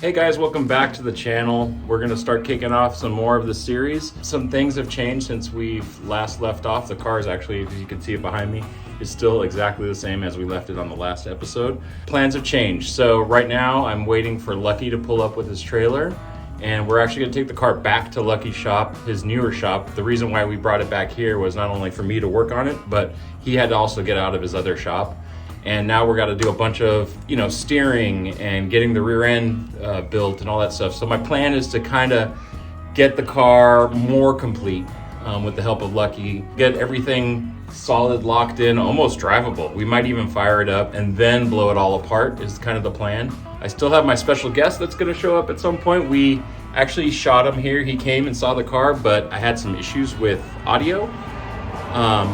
Hey guys, welcome back to the channel. We're gonna start kicking off some more of the series. Some things have changed since we've last left off. The car is actually, as you can see it behind me, is still exactly the same as we left it on the last episode. Plans have changed. So right now I'm waiting for Lucky to pull up with his trailer, and we're actually gonna take the car back to Lucky's shop, his newer shop. The reason why we brought it back here was not only for me to work on it, but he had to also get out of his other shop. And now we're got to do a bunch of, steering and getting the rear end built and all that stuff. So my plan is to kind of get the car more complete with the help of Lucky, get everything solid, locked in, almost drivable. We might even fire it up and then blow it all apart is kind of the plan. I still have my special guest that's going to show up at some point. We actually shot him here. He came and saw the car, but I had some issues with audio.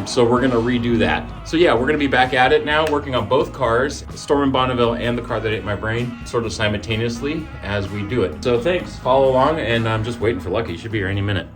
So we're gonna redo that. So yeah, we're gonna be back at it now, working on both cars, Storm and Bonneville and the car that ate my brain, sort of simultaneously as we do it. So thanks, follow along, and I'm just waiting for Lucky. He should be here any minute.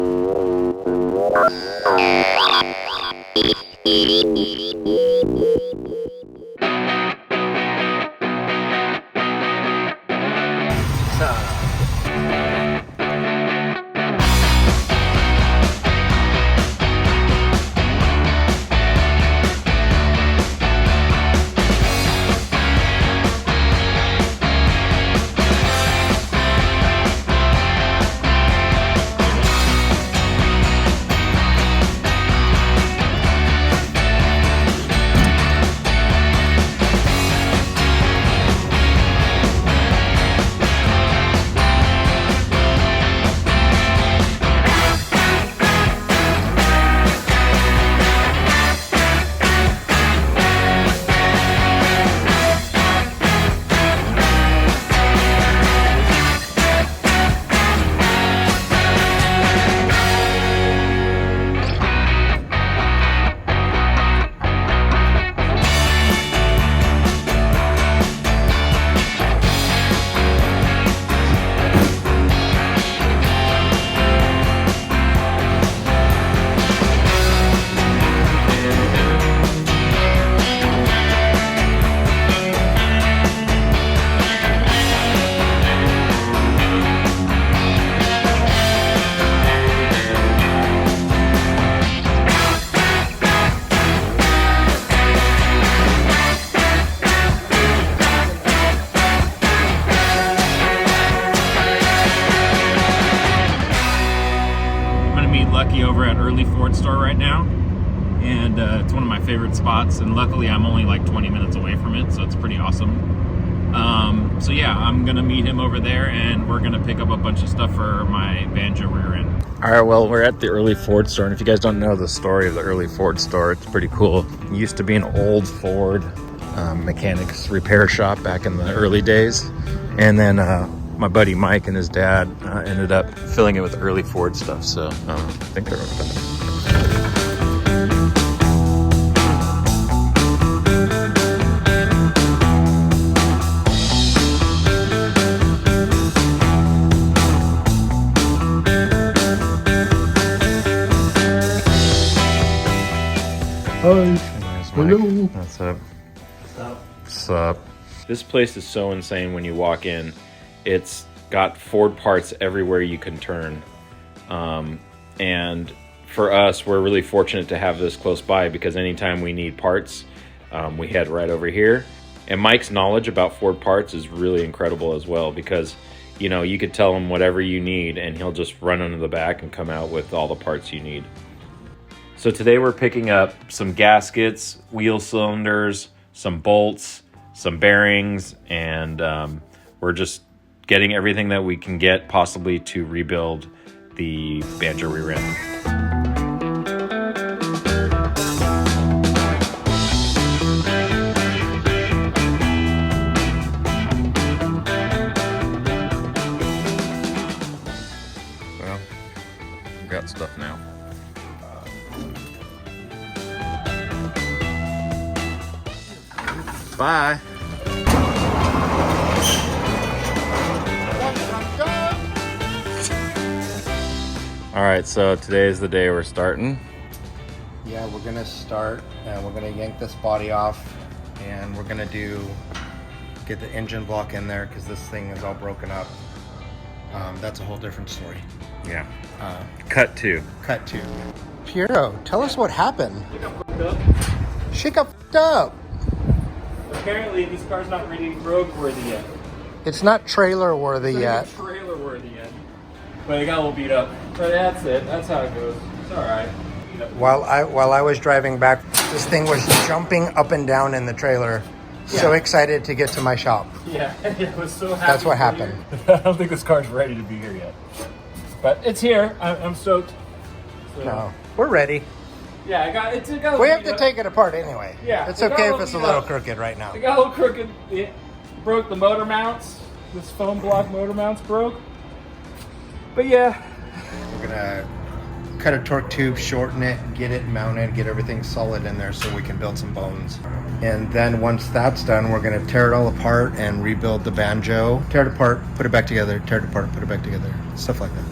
Over at Early Ford store right now, and it's one of my favorite spots, and luckily I'm only like 20 minutes away from it, so it's pretty awesome. So yeah, I'm gonna meet him over there and we're gonna pick up a bunch of stuff for my Banjo rear end. All right, well, we're at the Early Ford store, and if you guys don't know the story of the Early Ford store, it's pretty cool. It used to be an old Ford mechanics repair shop back in the early days, and then my buddy Mike and his dad ended up filling it with early Ford stuff, so I think they're open. Hi. Hello. What's up? What's up? This place is so insane when you walk in. It's got Ford parts everywhere you can turn. And for us, we're really fortunate to have this close by, because anytime we need parts, we head right over here. And Mike's knowledge about Ford parts is really incredible as well, because, you could tell him whatever you need and he'll just run into the back and come out with all the parts you need. So today we're picking up some gaskets, wheel cylinders, some bolts, some bearings, and we're just getting everything that we can get possibly to rebuild the Banjo rear end. Well, we've got stuff now. Bye. All right, so today is the day we're starting. Yeah, we're gonna start and we're gonna yank this body off and we're gonna do get the engine block in there because this thing is all broken up. That's a whole different story. Yeah. Cut 2. Cut 2. Piero, tell us what happened. She got fucked up. She got fucked up. Apparently, this car's not really roadworthy yet. It's not trailer worthy It's not yet. even trailer worthy yet. But it got a little beat up. But that's it. That's how it goes. It's all right. While I was driving back, this thing was jumping up and down in the trailer. Yeah. So excited to get to my shop. Yeah, it was so happy. That's what happened. I don't think this car's ready to be here yet. But it's here. I'm stoked. So, No, we're ready. Yeah, it got We have to take it apart anyway. Yeah. It's okay if it's a little crooked right now. It got a little crooked. It broke the motor mounts. This foam block motor mounts broke. But yeah. We're gonna cut a torque tube, shorten it, get it mounted, get everything solid in there so we can build some bones. And then once that's done, we're gonna tear it all apart and rebuild the banjo. Tear it apart, put it back together, tear it apart, put it back together. Stuff like that.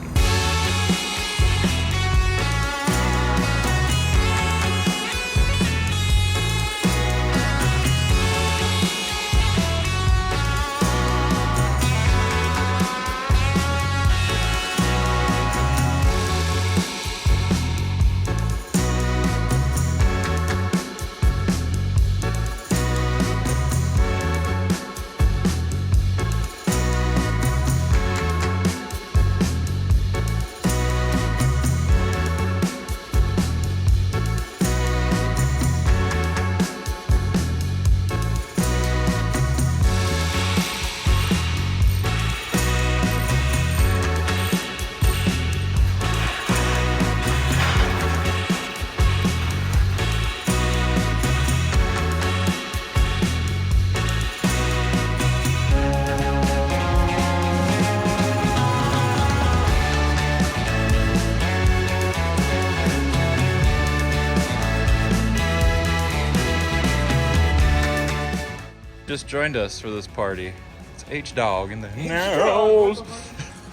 Just joined us for this party. It's H-Dog in the house.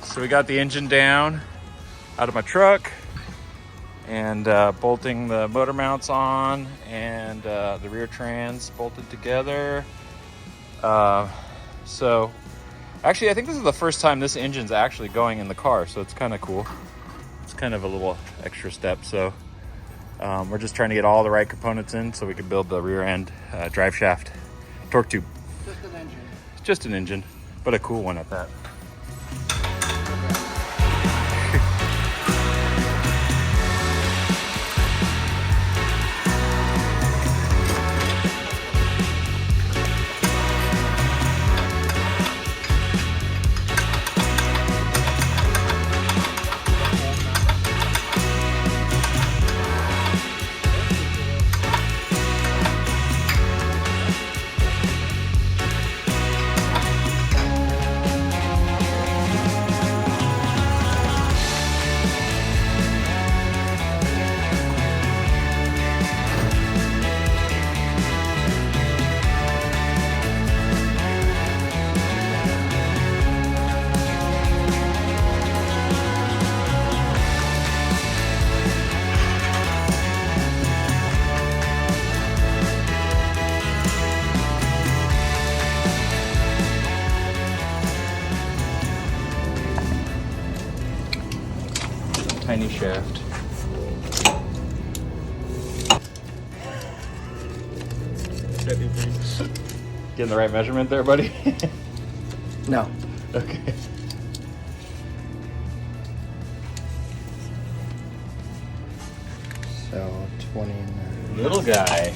So we got the engine down out of my truck and bolting the motor mounts on and the rear trans bolted together. So actually I think this is the first time this engine's actually going in the car, so it's kind of cool. It's kind of a little extra step. So we're just trying to get all the right components in so we can build the rear end drive shaft torque tube. Just an engine. Just an engine, but a cool one at that. Tiny shaft. Getting the right measurement there, buddy? No. Okay. So 29. Little guy.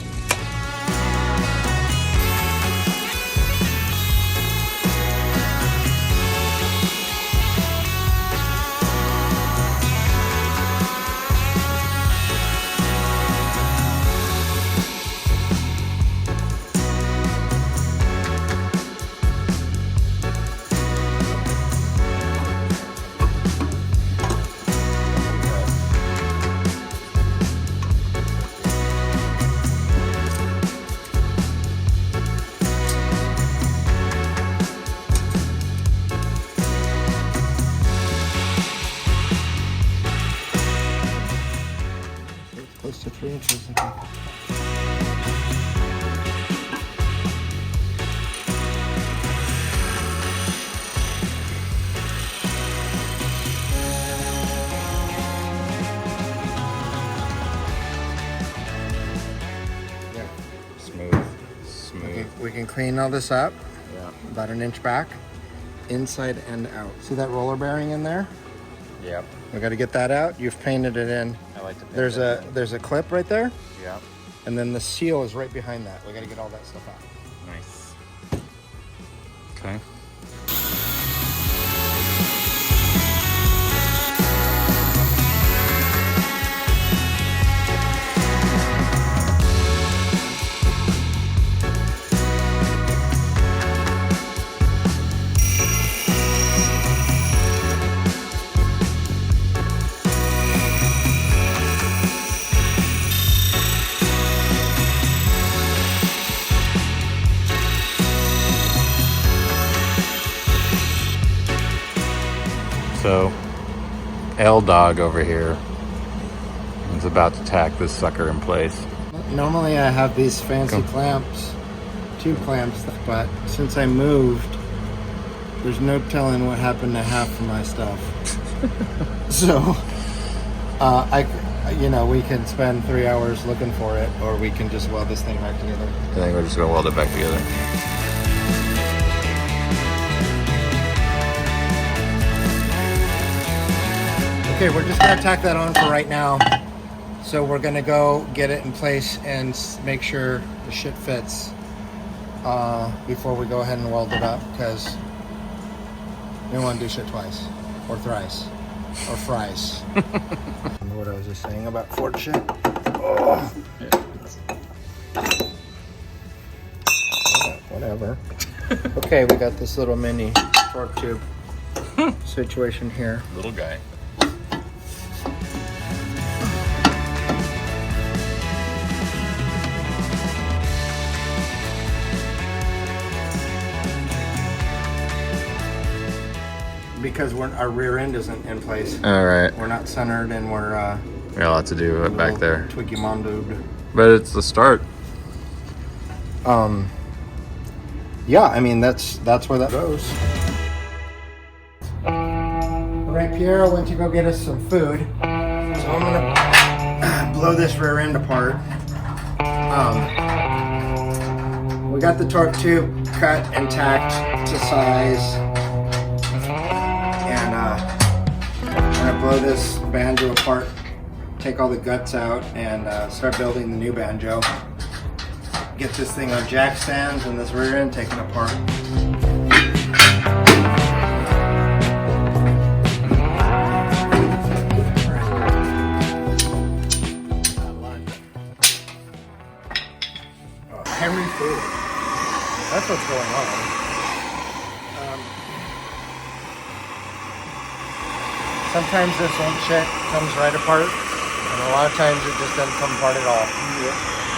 Smooth. We can clean all this up. Yeah. About an inch back, inside and out. See that roller bearing in there? Yep. We got to get that out. You've painted it in. I like to paint There's a clip right there. Yeah. And then the seal is right behind that. We got to get all that stuff out. Nice. Okay. So, L-Dog over here is about to tack this sucker in place. Normally I have these fancy clamps, tube clamps, but since I moved, there's no telling what happened to half of my stuff. So, we can spend 3 hours looking for it, or we can just weld this thing back together. I think we're just gonna weld it back together. Okay, we're just gonna tack that on for right now. So we're gonna go get it in place and make sure the shit fits before we go ahead and weld it up, because we don't want to do shit twice or thrice or fries. Remember what I was just saying about Ford shit? Oh. Whatever. Okay, we got this little mini torque tube situation here. Little guy. Because our rear end isn't in place. All right. We're not centered, and we're We got a lot to do back there. Twiggy mondoed. But it's the start. Yeah, I mean that's where that goes. All right, Piero went to go get us some food, so I'm gonna blow this rear end apart. We got the torque tube cut and tacked to size. I'm gonna blow this banjo apart, take all the guts out, and start building the new banjo. Get this thing on jack stands and this rear end taken apart. Henry Ford. That's what's going on. Sometimes this old shit comes right apart, and a lot of times it just doesn't come apart at all.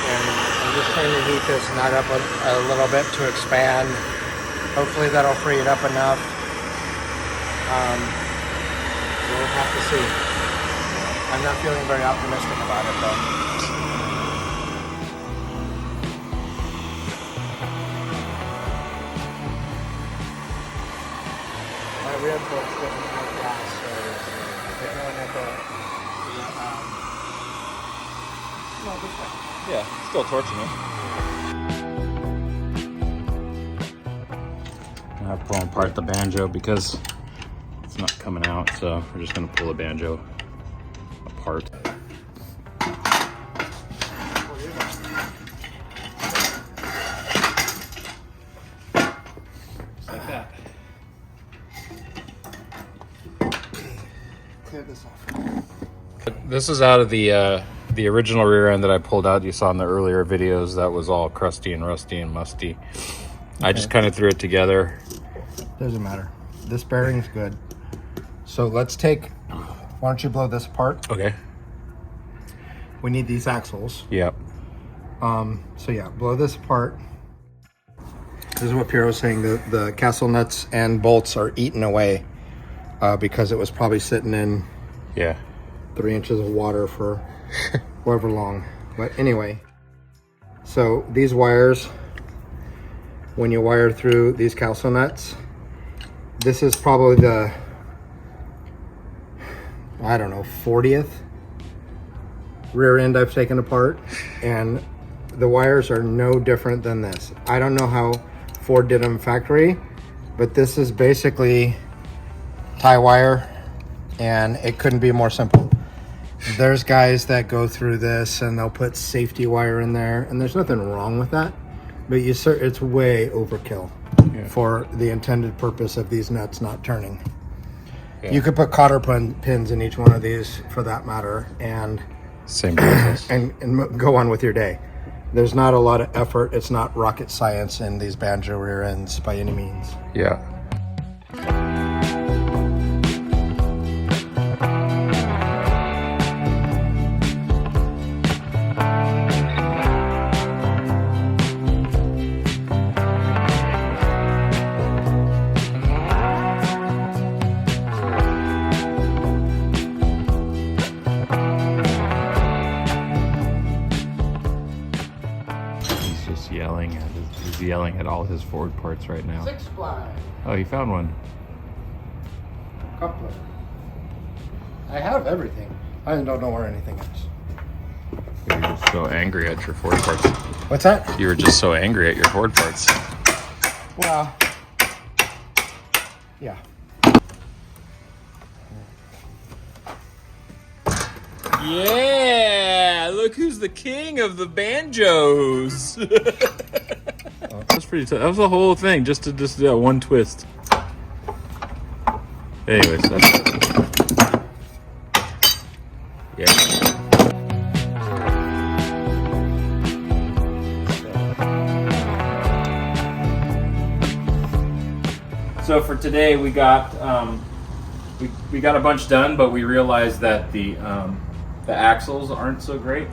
And I'm just trying to heat this nut up a little bit to expand. Hopefully that'll free it up enough. We'll have to see. I'm not feeling very optimistic about it though. My rear fork's getting more gas, so they're going at no, this way. Yeah, still torching it. I'm pulling apart the banjo because it's not coming out, so we're just gonna pull the banjo apart. Just like that. Clear this off. This is out of the original rear end that I pulled out. You saw in the earlier videos that was all crusty and rusty and musty. Okay. I just kind of threw it together. Doesn't matter. This bearing's good. So let's take, why don't you blow this apart? Okay. We need these axles. Yep. So yeah, blow this apart. This is what Piero's saying. The castle nuts and bolts are eaten away because it was probably sitting in 3 inches of water for however long. But anyway, so these wires, when you wire through these calso nuts, this is probably the, I don't know, 40th rear end I've taken apart, and the wires are no different than this. I don't know how Ford did them factory, but this is basically tie wire, and it couldn't be more simple. There's guys that go through this and they'll put safety wire in there, and there's nothing wrong with that, but it's way overkill for the intended purpose of these nuts not turning. You could put cotter pins in each one of these for that matter, and same process. and go on with your day. There's not a lot of effort. It's not rocket science in these banjo rear ends by any means. Yeah. He's yelling at all his Ford parts right now. 6-ply. Oh, you found one. Coupler. I have everything. I don't know where anything is. You were just so angry at your Ford parts. What's that? You were just so angry at your Ford parts. Well, yeah. Yeah! Look who's the king of the banjos. That's pretty tough. That was the whole thing, just to do that one twist. Anyways, that's it. Yeah. So for today, we got we got a bunch done, but we realized that the axles aren't so great.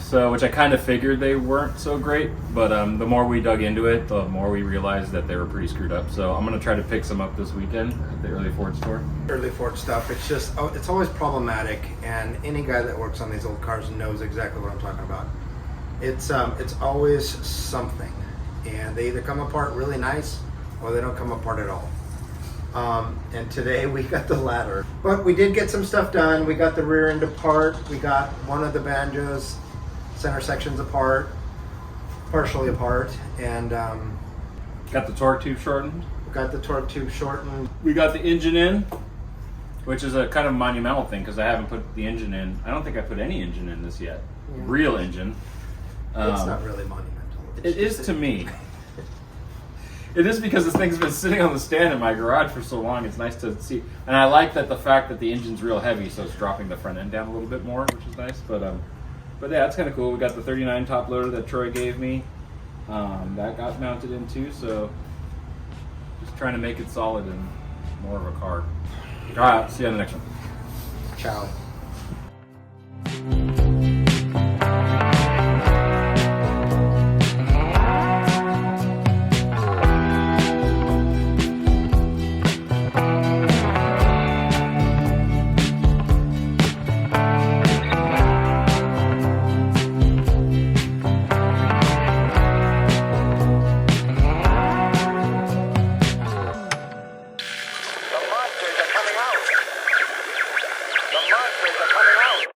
So, which I kind of figured they weren't so great, but the more we dug into it, the more we realized that they were pretty screwed up. So I'm gonna try to pick some up this weekend at the Early Ford store. Early Ford stuff, it's just, it's always problematic, and any guy that works on these old cars knows exactly what I'm talking about. It's always something, and they either come apart really nice, or they don't come apart at all. And today we got the latter, but we did get some stuff done. We got the rear end apart. We got one of the banjos center sections apart, partially apart, and Got the torque tube shortened. got the torque tube shortened. We got the engine in, which is a kind of monumental thing because I haven't put the engine in. I don't think I put any engine in this yet. Yeah. Real engine. It's not really monumental. It is to me. It is because this thing's been sitting on the stand in my garage for so long. It's nice to see, and I like that the fact that the engine's real heavy, so it's dropping the front end down a little bit more, which is nice. But yeah, it's kind of cool. We got the 39 top loader that Troy gave me. That got mounted in too, so just trying to make it solid and more of a car. All right, see you on the next one. Ciao.